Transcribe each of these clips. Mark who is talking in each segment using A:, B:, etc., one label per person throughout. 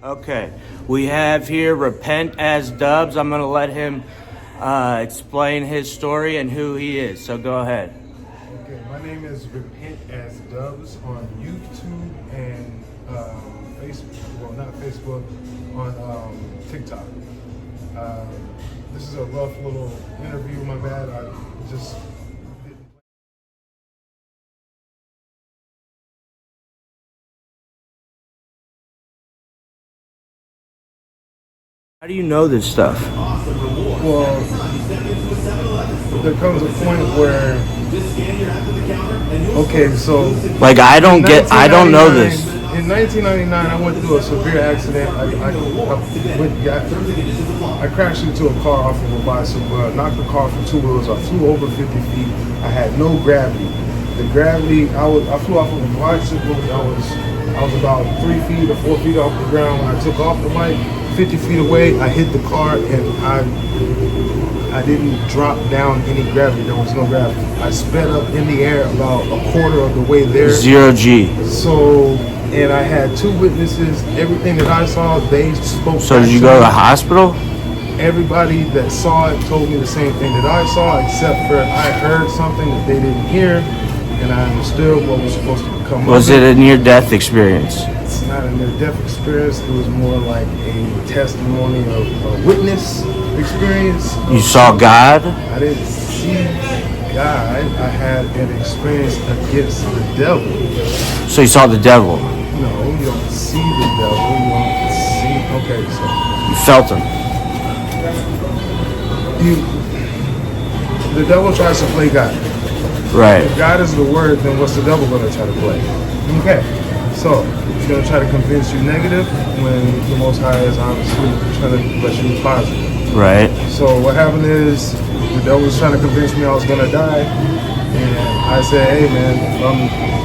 A: Okay, we have here RepentAsDoves. I'm going to let him explain his story and who he is. So go ahead.
B: Okay, my name is RepentAsDoves on YouTube and Facebook. Well, not Facebook, on TikTok. This is a rough little interview. My bad. I just didn't.
A: How do you know this stuff?
B: Well, there comes a point where, okay, so
A: Like, I don't know this.
B: In 1999, I went through a severe accident. I crashed into a car off of a bicycle. Knocked the car from two wheels. I flew over 50 feet. I had no gravity. The gravity, I flew off of a bicycle. I was about 3 feet or 4 feet off the ground. When I took off the bike, 50 feet away, I hit the car and I didn't drop down any gravity. There was no gravity. I sped up in the air about a quarter of the way there.
A: 0 G.
B: So, and I had two witnesses. Everything that I saw, they spoke.
A: So did you go to the hospital?
B: Everybody that saw it told me the same thing that I saw, except for I heard something that they didn't hear, and I understood what was supposed to come.
A: Was it a near-death experience?
B: It's not a near-death experience. It was more like a testimony of a witness experience.
A: You saw God?
B: I didn't see God. I had an experience against the devil.
A: So you saw the devil?
B: No, you don't see the devil. You don't see. Okay, so
A: You felt him?
B: The devil tries to play God.
A: Right.
B: If God is the word, then what's the devil going to try to play? Okay, so he's going to try to convince you negative when the Most High is obviously trying to let you be positive.
A: Right.
B: So what happened is the devil was trying to convince me I was going to die, and I said, hey man,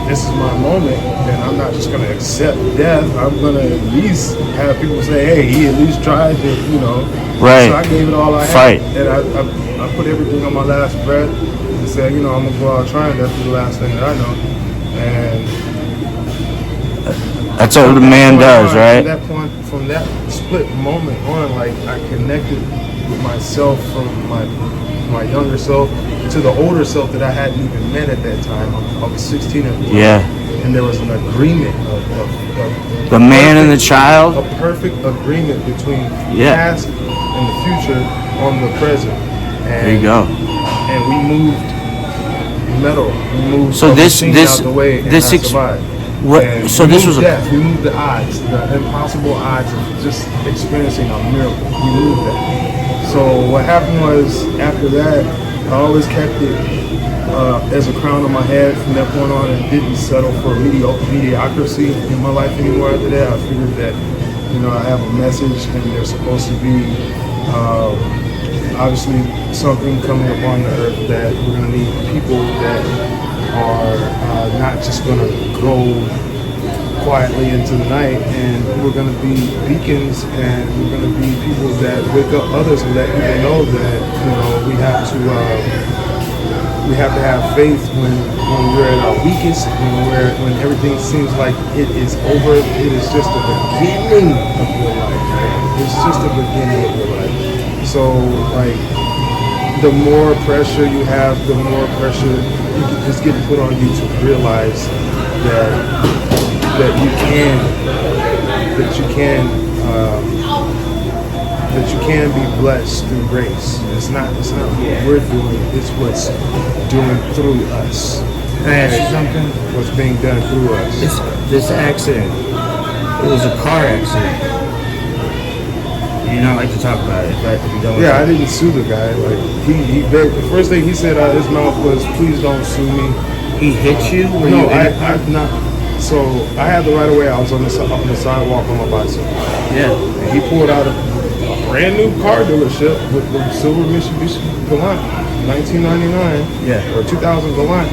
B: this is my moment, and I'm not just going to accept death. I'm going to at least have people say, hey, he at least tried to, you know.
A: Right.
B: So I gave it all I
A: Fight.
B: had, and I put everything on my last breath and said, you know, I'm going to go out trying. That's the last thing that I know. And
A: that's what a man does, right?
B: At that point, from that split moment on, like, I connected with myself from my younger self to the older self that I hadn't even met at that time. I was 16 at the time.
A: Yeah.
B: And there was an agreement of
A: The man and the child?
B: A perfect agreement between the
A: Yeah.
B: past and the future on the present. And,
A: There you go.
B: And we moved metal. We moved
A: So this
B: out the way, and I survived.
A: What?
B: And
A: So
B: we
A: this
B: moved
A: was
B: death. We moved the odds, the impossible odds of just experiencing a miracle. We moved that. So what happened was, after that, I always kept it as a crown on my head from that point on, and didn't settle for mediocrity in my life anymore. After that, I figured that, you know, I have a message, and there's supposed to be obviously something coming upon the earth, that we're going to need people that are not just going to go quietly into the night, and we're going to be beacons, and we're going to be people that wake up others and let people know that, you know, we have to have faith when we're at our weakest, when everything seems like it is over. It is just the beginning of your life. It's just the beginning of your life. So, like, the more pressure you have, the more pressure is getting put on you to realize that you can be blessed through grace. It's not what we're doing, it's what's doing through us.
A: Can I ask you something?
B: What's being done through us.
A: This accident, it was a car accident. You not like to talk about it, if you don't.
B: Yeah, I didn't sue the guy. Like, he begged. The first thing he said out of his mouth was, "Please don't sue me."
A: He hit you?
B: No, I've not. So I had the right of way. I was on the sidewalk on my bicycle.
A: Yeah.
B: And he pulled out a brand new car dealership with the silver Mitsubishi Galant, 1999.
A: Yeah.
B: Or 2000 Galant,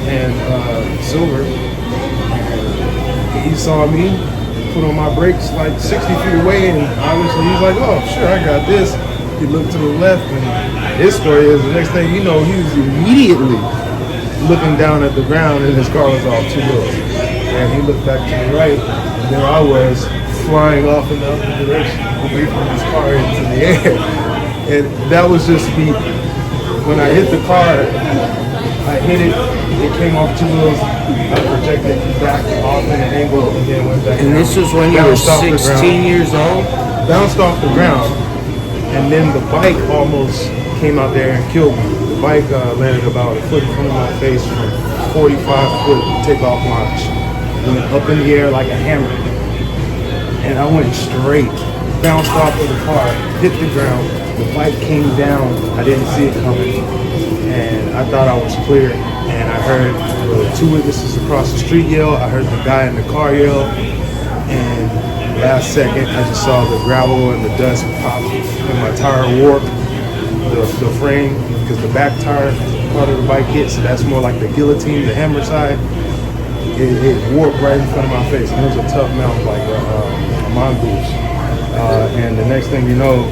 B: and silver. And he saw me, put on my brakes like 60 feet away, and obviously he's like, oh, sure, I got this. He looked to the left, and his story is, the next thing you know, he was immediately looking down at the ground, and his car was off two wheels. And he looked back to the right, and there I was, flying off in the other direction, away from his car into the air. And that was just me. When I hit the car, I hit it, it came off two wheels, I projected back off in an angle, and then went back.
A: And this was when you were 16 years old?
B: Bounced off the ground, and then the bike almost came out there and killed me. The bike landed about a foot in front of my face from a 45-foot takeoff launch. Went up in the air like a hammer. And I went straight, bounced off of the car, hit the ground. The bike came down. I didn't see it coming. And I thought I was clear. And I heard the two witnesses across the street yell. I heard the guy in the car yell. And last second, I just saw the gravel and the dust pop. And my tire warped the frame because the back tire part of the bike hit. So that's more like the guillotine, the hammer side. It warped right in front of my face. And it was a tough mount like a mongoose. And the next thing you know,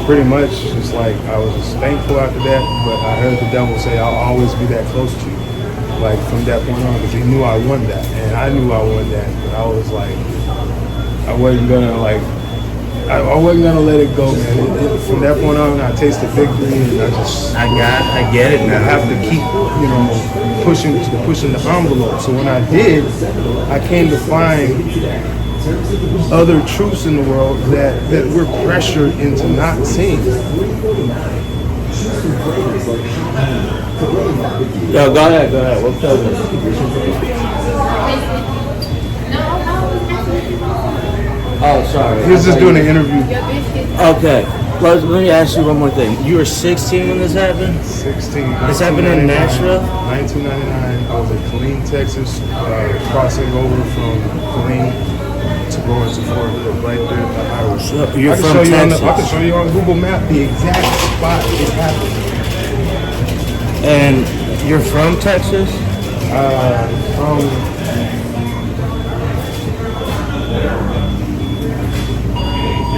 B: pretty much it's like I was just thankful after that, but I heard the devil say I'll always be that close to you. Like from that point on, because he knew I won that, and I knew I won that, but I was like, I wasn't gonna let it go, man. From that point on, I tasted victory, and I get it now. I have to keep, pushing the envelope. So when I did, I came to find other truths in the world that we're pressured into not seeing.
A: Yo, go ahead. We'll tell them. Oh, sorry.
B: He was just doing an interview.
A: Okay. Let me ask you one more thing. You were 16 when this happened?
B: 16.
A: This happened in Nashville?
B: 1999. I was in Killeen, Texas, crossing over from Killeen to go into Fort Hood, right there at the highway.
A: So you're from Texas?
B: I can show you on Google Maps the exact spot it happened.
A: And you're from Texas?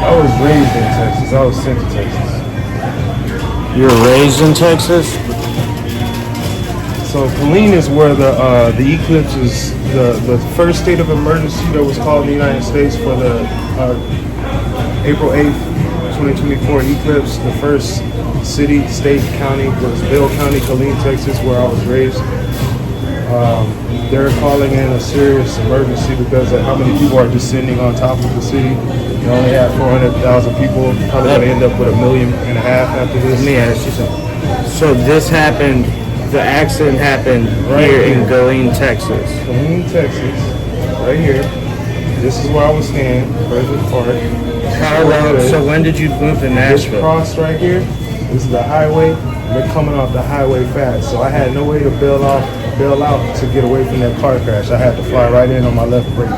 B: I was raised in Texas. I was sent to Texas.
A: You were raised in Texas?
B: So Killeen is where the eclipse is, the first state of emergency that was called in the United States for the April 8th, 2024 eclipse. The first city, state, county was Bell County, Killeen, Texas, where I was raised. They're calling in a serious emergency because of how many people are descending on top of the city. You only have 400,000 people. Probably going to end up with 1.5 million after this.
A: Let me ask you something. So this happened, the accident happened
B: Right
A: here
B: here
A: in Killeen, Texas.
B: Killeen, Texas, right here. This is where I was staying, President Park.
A: How long? So when did you move to
B: This
A: Nashville?
B: cross right here, this is the highway. They're coming off the highway fast, so I had no way to bail out to get away from that car crash. I had to fly right in on my left brake.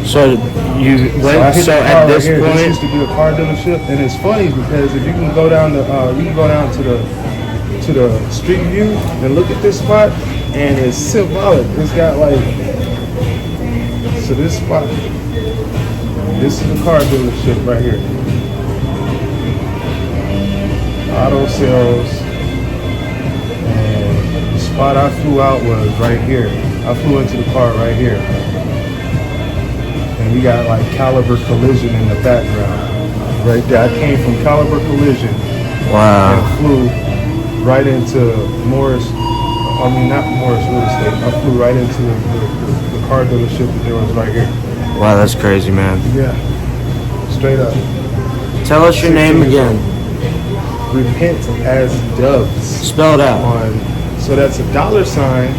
A: So you went. So at this
B: This
A: point,
B: used to be a car dealership, and it's funny because if you can go down to the street view and look at this spot, and it's symbolic. It's got like, so this spot, this is the car dealership right here. Auto sales, and the spot I flew out was right here. I flew into the car right here. And we got like Caliber Collision in the background. Right there. I came from Caliber Collision.
A: wow.
B: And flew right into not Morris Real Estate. I flew right into the car dealership that there was right here.
A: Wow, that's crazy, man.
B: Yeah. Straight up.
A: Tell us your name again.
B: RepentAsDoves.
A: Spell it out.
B: So that's a $sign,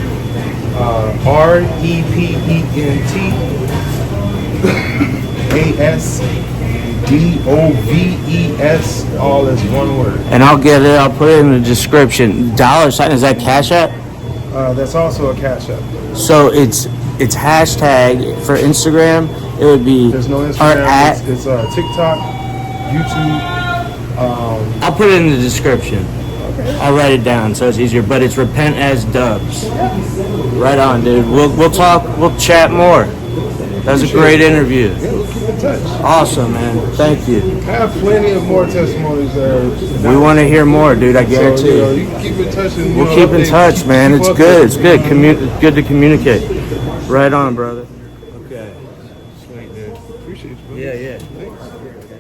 B: RepentAsDoves, all as one word.
A: And I'll get it. I'll put it in the description. $sign, is that Cash App?
B: That's also a Cash App.
A: So it's hashtag for Instagram. It would be.
B: There's no
A: or
B: Instagram.
A: at.
B: It's TikTok, YouTube.
A: I'll put it in the description.
B: Okay.
A: I'll write it down so it's easier. But it's RepentAsDoves. Right on, dude. We'll talk. We'll chat more. That was a great interview.
B: Yeah, we'll keep in touch.
A: Awesome, man. Thank you.
B: I have plenty of more testimonies there.
A: We want to hear more, dude. I guarantee.
B: So, you can keep in touch. And,
A: We'll keep in touch, man. It's good. It's good. Good to communicate. Right on, brother. Okay. Sweet, dude.
B: Appreciate you, bro.
A: Yeah, yeah.
B: Thanks.